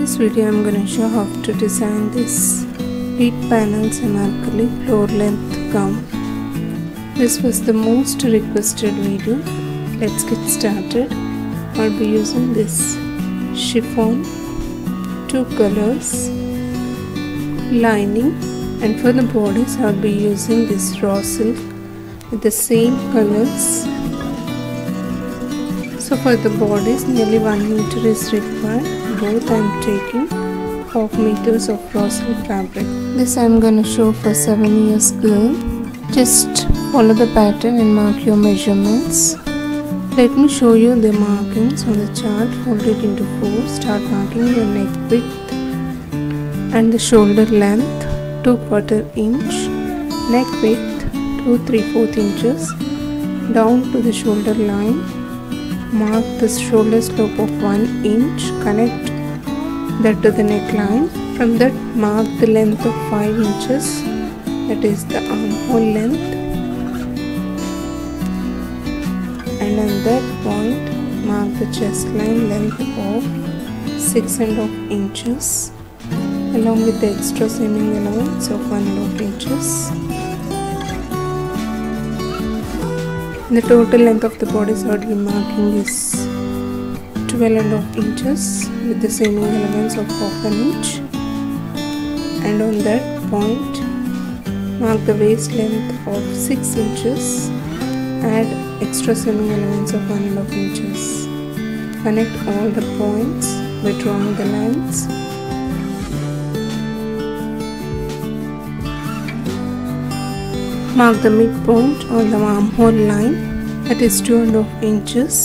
this video I am going to show how to design this 8 panels Anarkali floor length gown. This was the most requested video. Let's get started. I'll be using this chiffon, 2 colors, lining, and for the bodice I'll be using this raw silk with the same colors. So for the bodice nearly 1 meter is required. Both I am taking half meters of raw silk fabric. This I am going to show for 7 years girl. Just follow the pattern and mark your measurements. Let me show you the markings on the chart. Fold it into 4. Start marking your neck width and the shoulder length 2/4 inch, neck width 2 3/4 inches, down to the shoulder line. Mark the shoulder slope of 1 inch, connect that to the neckline. From that mark the length of 5 inches, that is the armhole length, and on that point mark the chest line length of 6.5 inches along with the extra seaming allowance of 1.5 inches. The total length of the bodice already marking is 12.5 inches with the seaming allowance of 1/2 inch, and on that point mark the waist length of 6 inches, add extra seaming allowance of 1.5 inches. Connect all the points by drawing the lines. Mark the midpoint on the armhole line, that is 2.5 inches.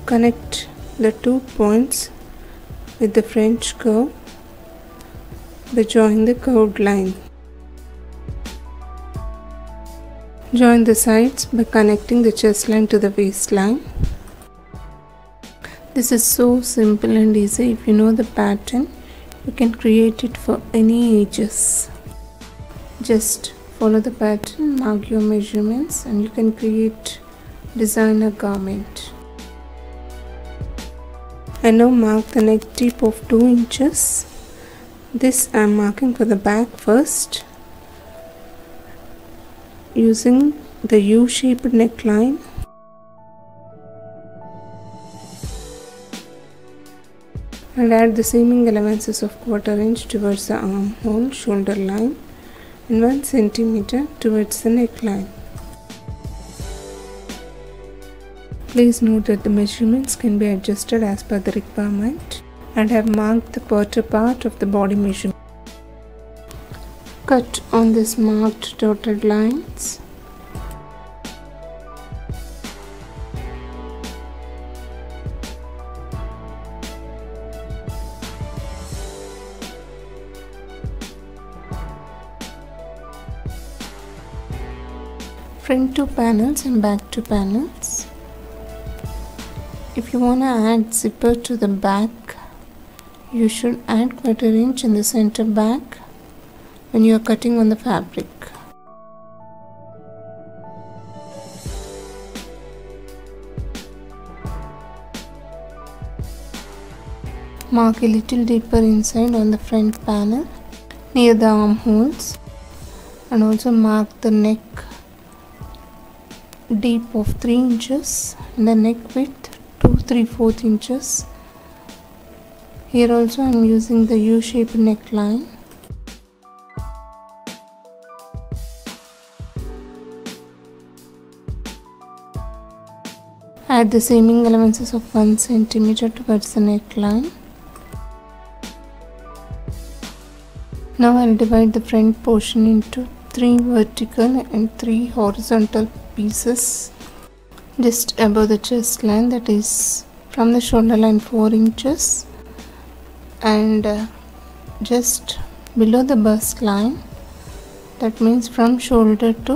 Connect the 2 points with the French curve by drawing the curved line. Join the sides by connecting the chest line to the waistline. This is so simple and easy. If you know the pattern, you can create it for any ages. Just follow the pattern, mark your measurements, and you can create designer garment. And now mark the neck tip of 2 inches. This I am marking for the back first using the U-shaped neckline. And add the seaming allowances of 1/4 inch towards the armhole shoulder line and 1 centimeter towards the neckline. Please note that the measurements can be adjusted as per the requirement, and have marked the quarter part of the body measurement. Cut on this marked dotted lines. Front 2 panels and back 2 panels. If you want to add zipper to the back, you should add 1/4 inch in the center back when you are cutting on the fabric. Mark a little deeper inside on the front panel near the armholes, and also mark the neck deep of 3 inches and the neck width 2 3/4 inches. Here also I am using the U-shaped neckline. Add the seaming allowances of 1 centimeter towards the neckline. Now I will divide the front portion into 3 vertical and 3 horizontal pieces just above the chest line, that is from the shoulder line 4 inches, and just below the bust line, that means from shoulder to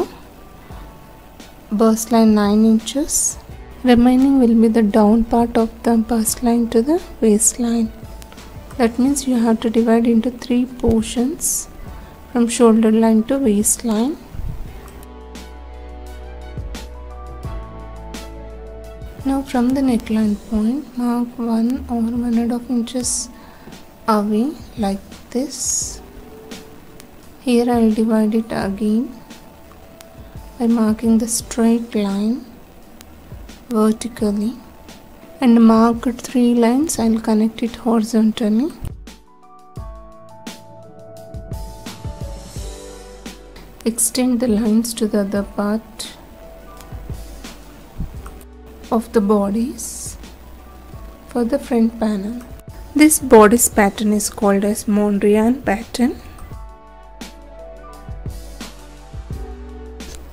bust line 9 inches. Remaining will be the down part of the bust line to the waistline. That means you have to divide into 3 portions from shoulder line to waistline. Now from the neckline point, mark 1 or 1.5 inches away like this. Here I'll divide it again by marking the straight line vertically, and marked 3 lines I'll connect it horizontally. Extend the lines to the other part of the bodice for the front panel. This bodice pattern is called as Mondrian pattern.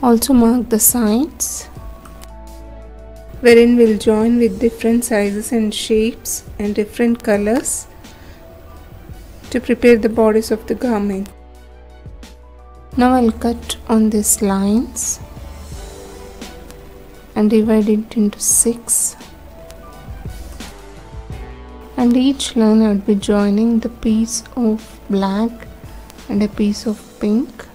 Also mark the sides, wherein we'll join with different sizes and shapes and different colors to prepare the bodice of the garment. Now I'll cut on these lines and divide it into 6, and each line I will be joining the piece of black and a piece of pink.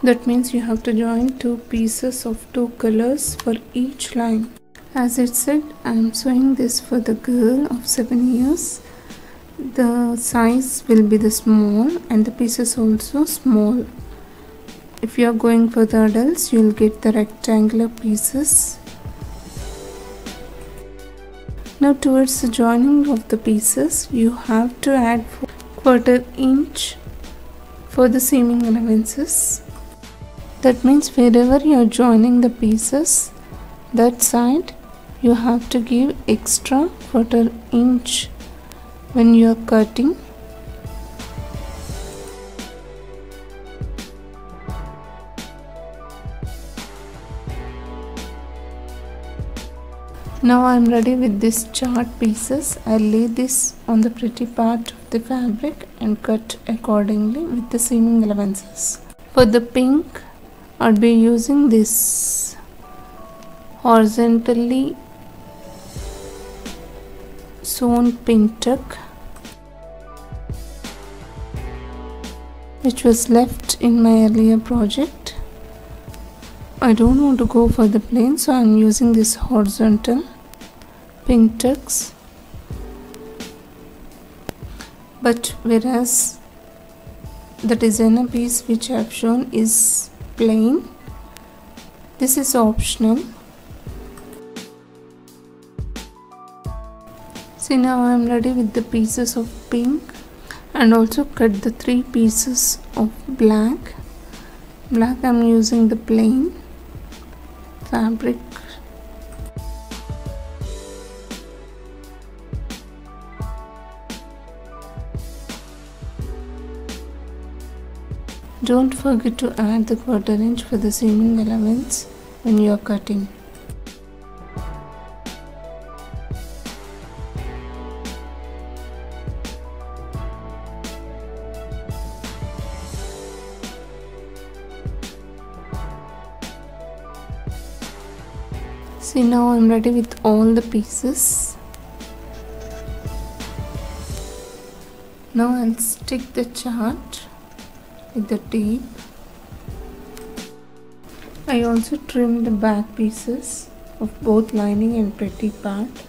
That means you have to join 2 pieces of 2 colors for each line. As it said, I am sewing this for the girl of 7 years. The size will be the small and the pieces also small. If you are going for the adults, you will get the rectangular pieces. Now towards the joining of the pieces, you have to add 1/4 inch for the seaming allowances. That means wherever you are joining the pieces, that side you have to give extra 1/4 inch when you are cutting. Now I am ready with these chart pieces. I lay this on the pretty part of the fabric and cut accordingly with the seaming allowances. For the pink, I'll be using this horizontally sewn pin tuck, which was left in my earlier project. I don't want to go for the plain, so I am using this horizontal pin tucks. But whereas the designer piece which I have shown is plain, this is optional. See, now I am ready with the pieces of pink, and also cut the 3 pieces of black. I am using the plain fabric. Don't forget to add the 1/4 inch for the seaming allowance when you are cutting. See, now I am ready with all the pieces. Now I'll stick the chart with the tape. I also trim the back pieces of both lining and pretty part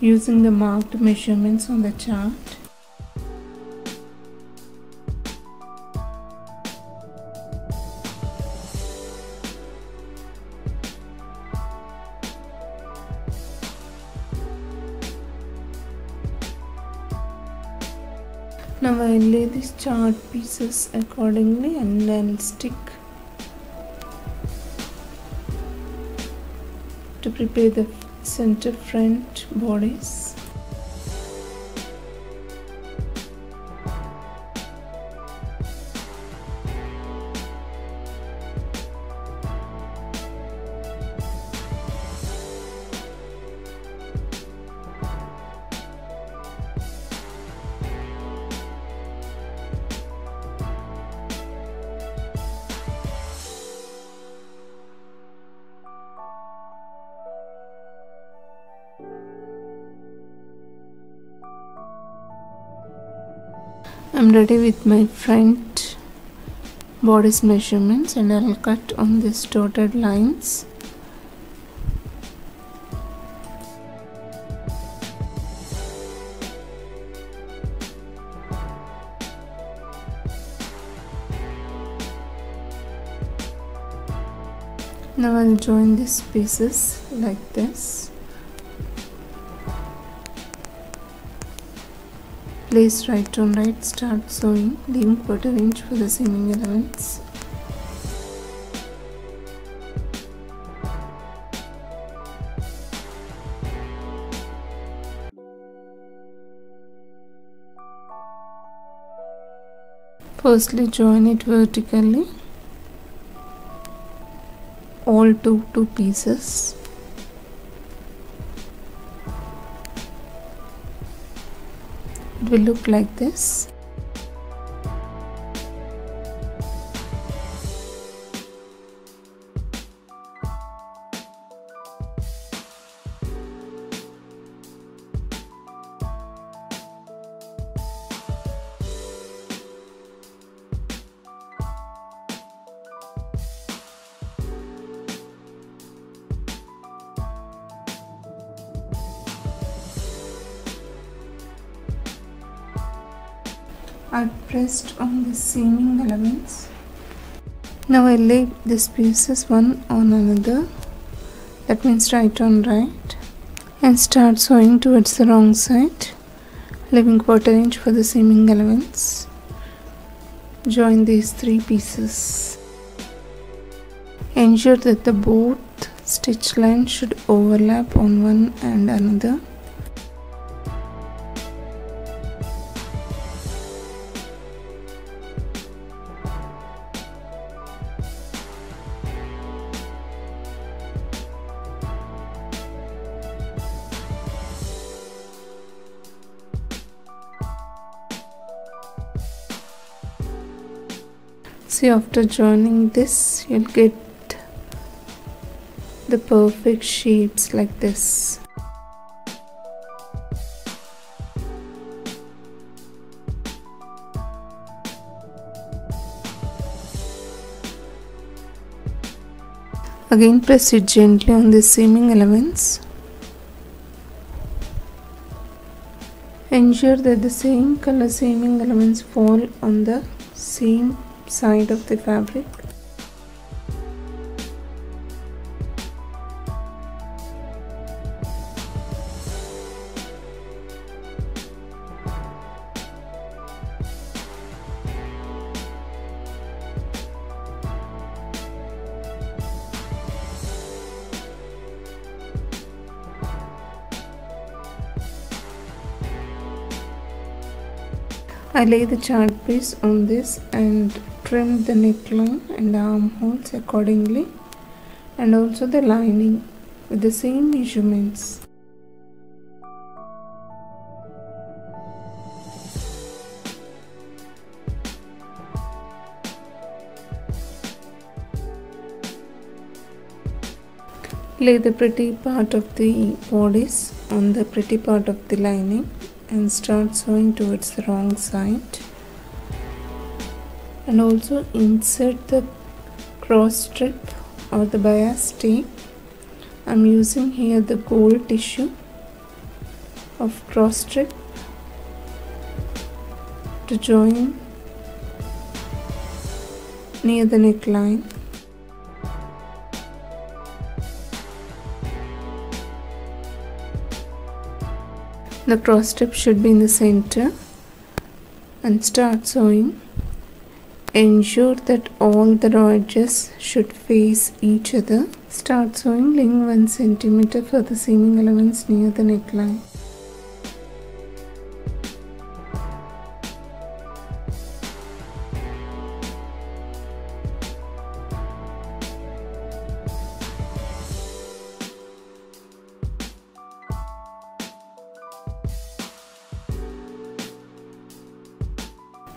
using the marked measurements on the chart. Now I'll lay these chart pieces accordingly and I'll stick to prepare the center front bodice. I'm ready with my front bodice measurements and I'll cut on these dotted lines. Now I'll join these pieces like this. Place right on right, start sewing, leaving 1/4 inch for the seaming elements. Firstly, join it vertically, all two pieces. It will look like this. I pressed on the seaming elements. Now I lay these pieces one on another, that means right on right, and start sewing towards the wrong side, leaving 1/4 inch for the seaming elements. Join these 3 pieces. Ensure that the both stitch lines should overlap on one and another. See, after joining this, you'll get the perfect shapes like this. Again, press it gently on the seaming elements. Ensure that the same color seaming elements fall on the same side of the fabric. I lay the chart piece on this and trim the neckline and the armholes accordingly, and also the lining with the same measurements. Lay the pretty part of the bodice on the pretty part of the lining and start sewing towards the wrong side, and also insert the cross strip or the bias tape. I'm using here the gold tissue of cross strip to join near the neckline. The cross strip should be in the center, and start sewing. Ensure that all the raw edges should face each other. Start sewing, leaving 1 centimeter for the seaming elements near the neckline.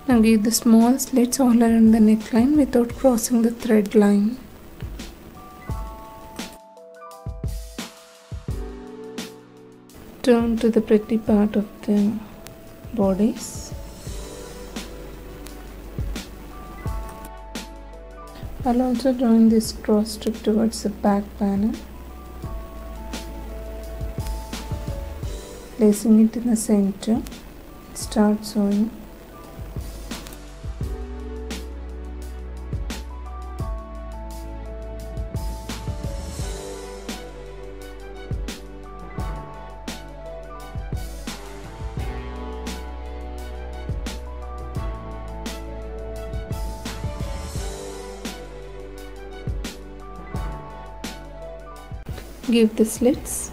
Now give the small slits all around the neckline without crossing the thread line. Turn to the pretty part of the bodice. I'll also join this cross strip towards the back panel, placing it in the center. Start sewing. Give the slits.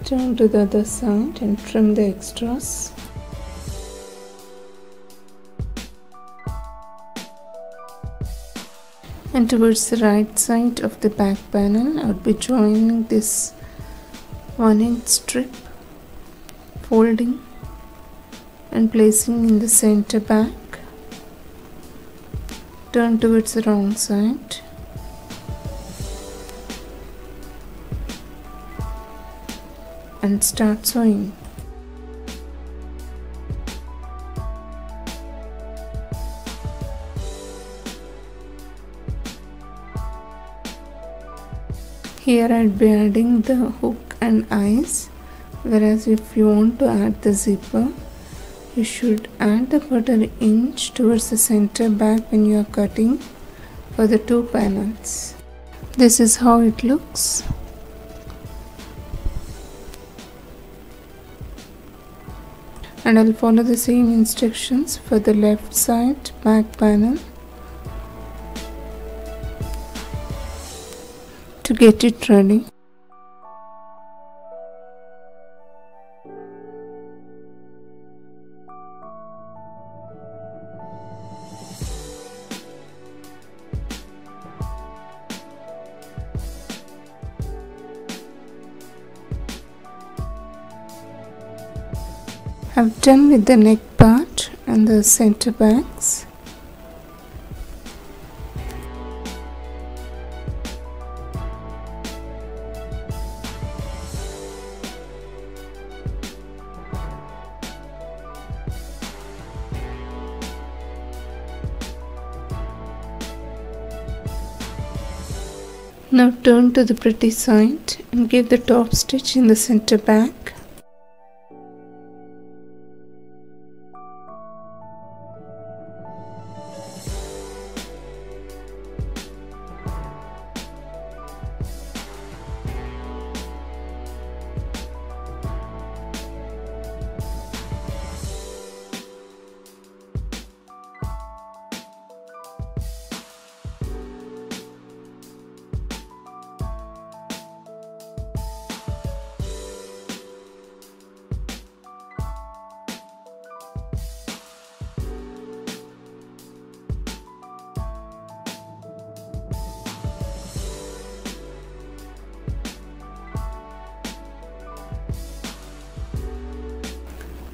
Turn to the other side and trim the extras. And towards the right side of the back panel, I would be joining this 1-inch strip, folding and placing in the center back. Turn towards the wrong side. And start sewing. Here I'd be adding the hook and eyes, whereas if you want to add the zipper, you should add the 1/4 inch towards the center back when you are cutting for the 2 panels. This is how it looks. And I'll follow the same instructions for the left side back panel to get it ready. I've done with the neck part and the center backs. Now turn to the pretty side and give the top stitch in the center back.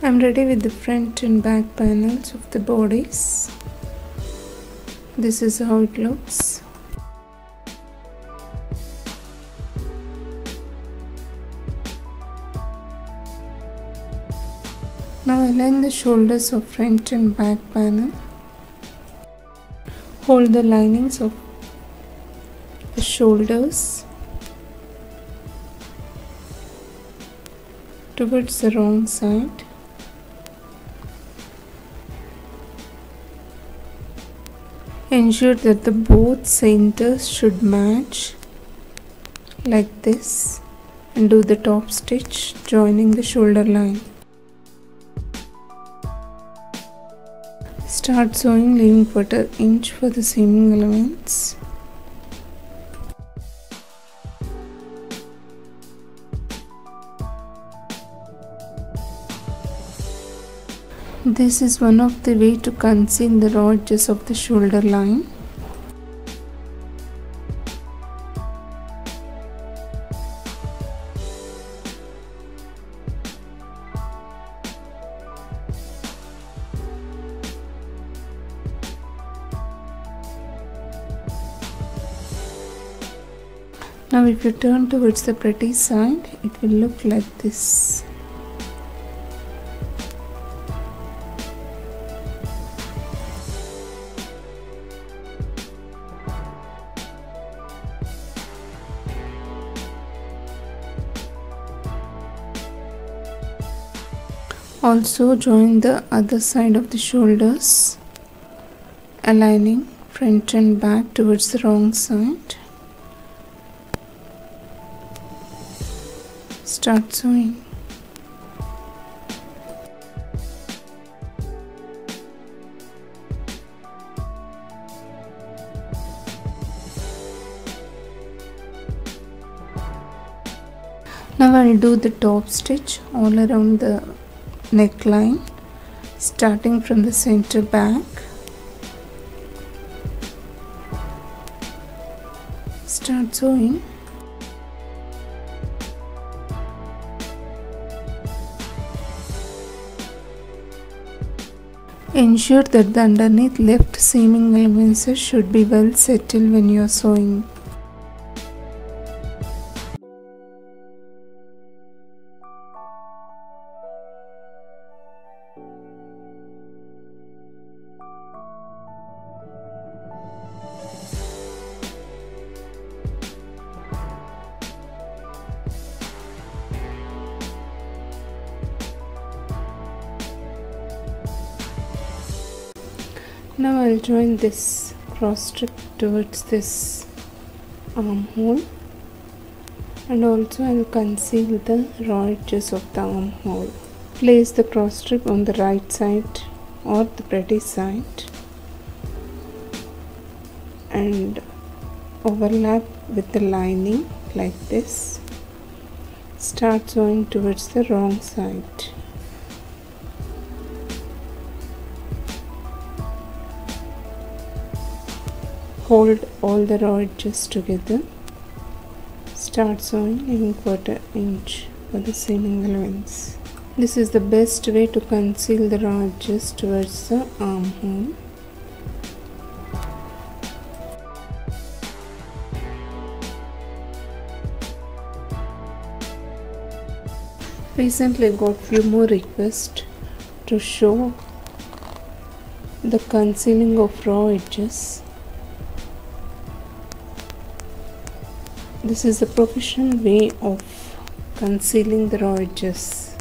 I'm ready with the front and back panels of the bodies. This is how it looks. Now align the shoulders of front and back panel. Hold the linings of the shoulders towards the wrong side. Ensure that the both centers should match like this and do the top stitch joining the shoulder line. Start sewing, leaving 1/4 inch for the seaming elements. This is one of the way to conceal the raw edges of the shoulder line. Now if you turn towards the pretty side, it will look like this. Also join the other side of the shoulders, aligning front and back towards the wrong side. Start sewing. Now I'll do the top stitch all around the neckline, starting from the center back. Start sewing. Ensure that the underneath left seaming allowances should be well settled when you are sewing. Now I'll join this cross strip towards this armhole, and also I'll conceal the raw edges of the armhole. Place the cross strip on the right side or the pretty side and overlap with the lining like this. Start sewing towards the wrong side. Hold all the raw edges together. Start sewing in 1/4 inch for the seaming allowance. This is the best way to conceal the raw edges towards the armhole. Recently got few more requests to show the concealing of raw edges. This is the professional way of concealing the raw edges.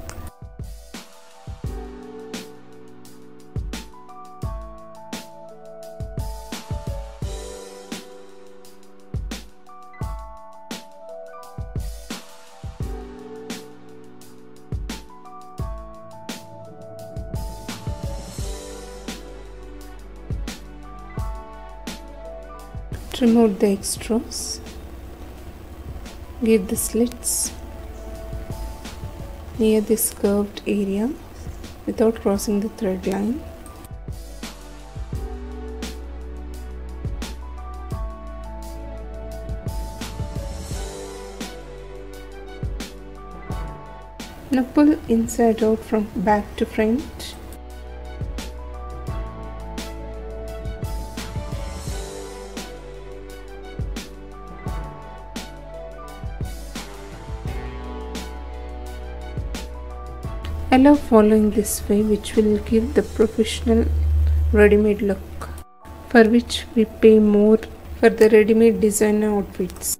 Trim out the extras. Give the slits near this curved area without crossing the thread line. Now pull inside out from back to front. Allow following this way, which will give the professional ready-made look, for which we pay more for the ready-made designer outfits.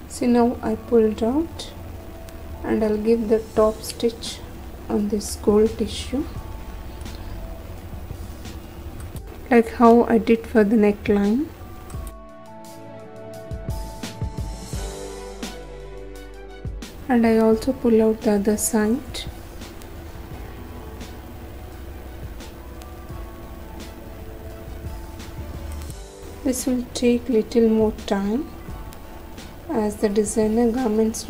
See, now I pulled out and I'll give the top stitch on this gold tissue like how I did for the neckline. And I also pull out the other side. This will take little more time, as the designer garments,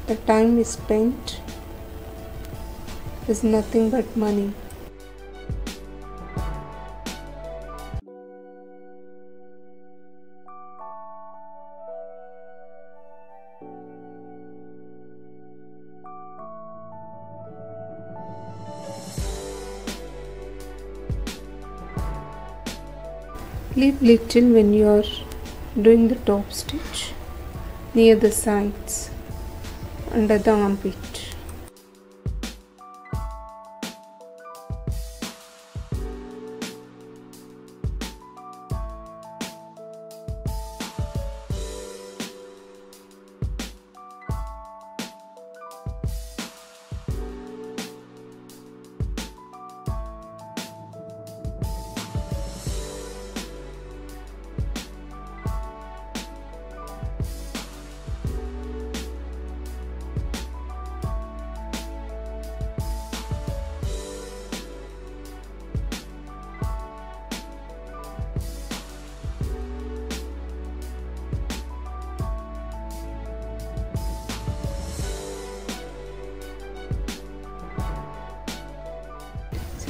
the time we spent is nothing but money. Leave little when you are doing the top stitch near the sides under the armpit.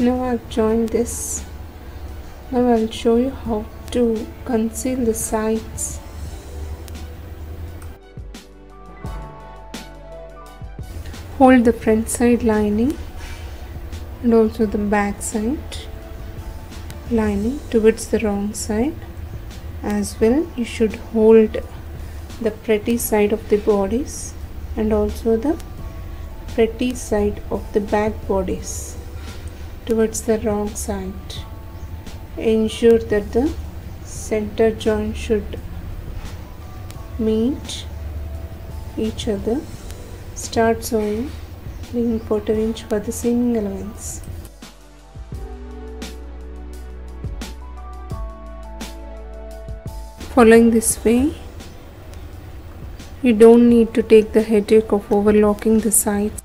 Now I've joined this. Now I'll show you how to conceal the sides. Hold the front side lining and also the back side lining towards the wrong side. As well, you should hold the pretty side of the bodice and also the pretty side of the back bodice towards the wrong side. Ensure that the center joint should meet each other. Start sewing, leaving 1/4 inch for the seaming allowance. Following this way, you don't need to take the headache of overlocking the sides.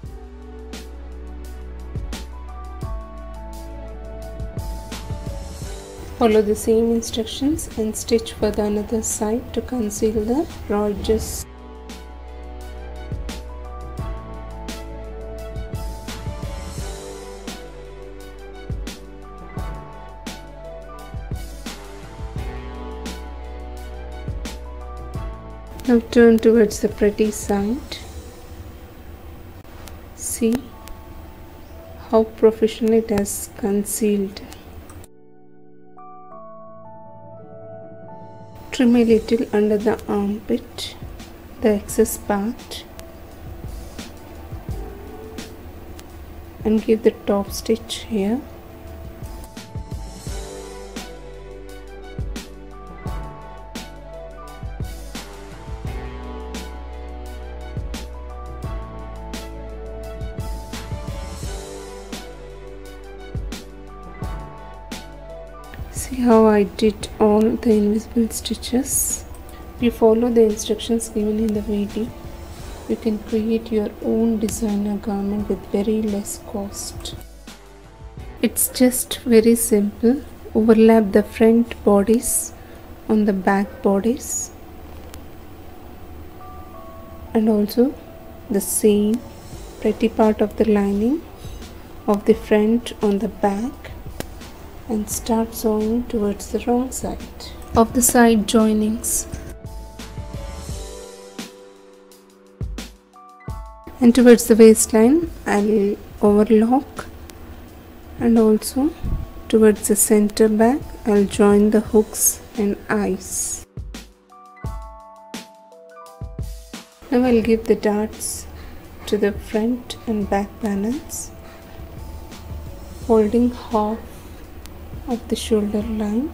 Follow the same instructions and stitch for the another side to conceal the raw edges. Now turn towards the pretty side. See how professionally it has concealed. Trim a little under the armpit, the excess part, and give the top stitch here. See how I did all the invisible stitches. If you follow the instructions given in the video, you can create your own designer garment with very less cost. It's just very simple. Overlap the front bodice on the back bodice and also the same pretty part of the lining of the front on the back, and start sewing towards the wrong side of the side joinings. And towards the waistline, I'll overlock, and also towards the center back, I'll join the hooks and eyes. Now I'll give the darts to the front and back panels, holding half of the shoulder line,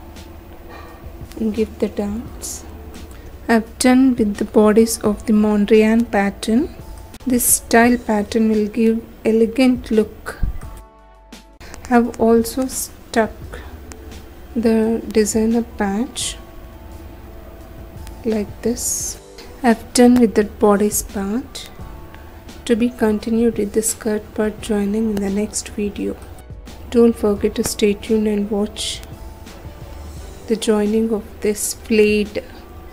and give the darts. I've done with the bodice of the Mondrian pattern. This style pattern will give elegant look. I've also stuck the designer patch like this. I've done with the bodice part. To be continued with the skirt part joining in the next video. Don't forget to stay tuned and watch the joining of this flayed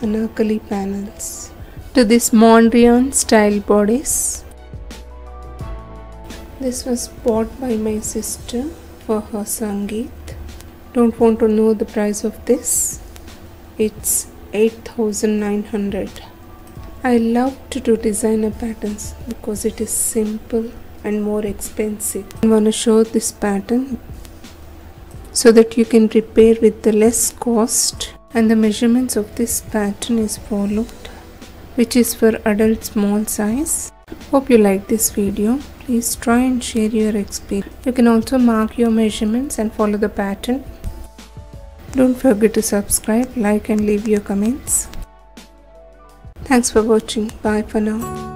Anarkali panels to this Mondrian style bodice. This was bought by my sister for her Sangeet. Don't want to know the price of this? It's 8,900. I love to do designer patterns because it is simple and more expensive. I want to show this pattern so that you can prepare with the less cost, and the measurements of this pattern is followed, which is for adult small size. Hope you like this video. Please try and share your experience. You can also mark your measurements and follow the pattern. Don't forget to subscribe, like and leave your comments. Thanks for watching. Bye for now.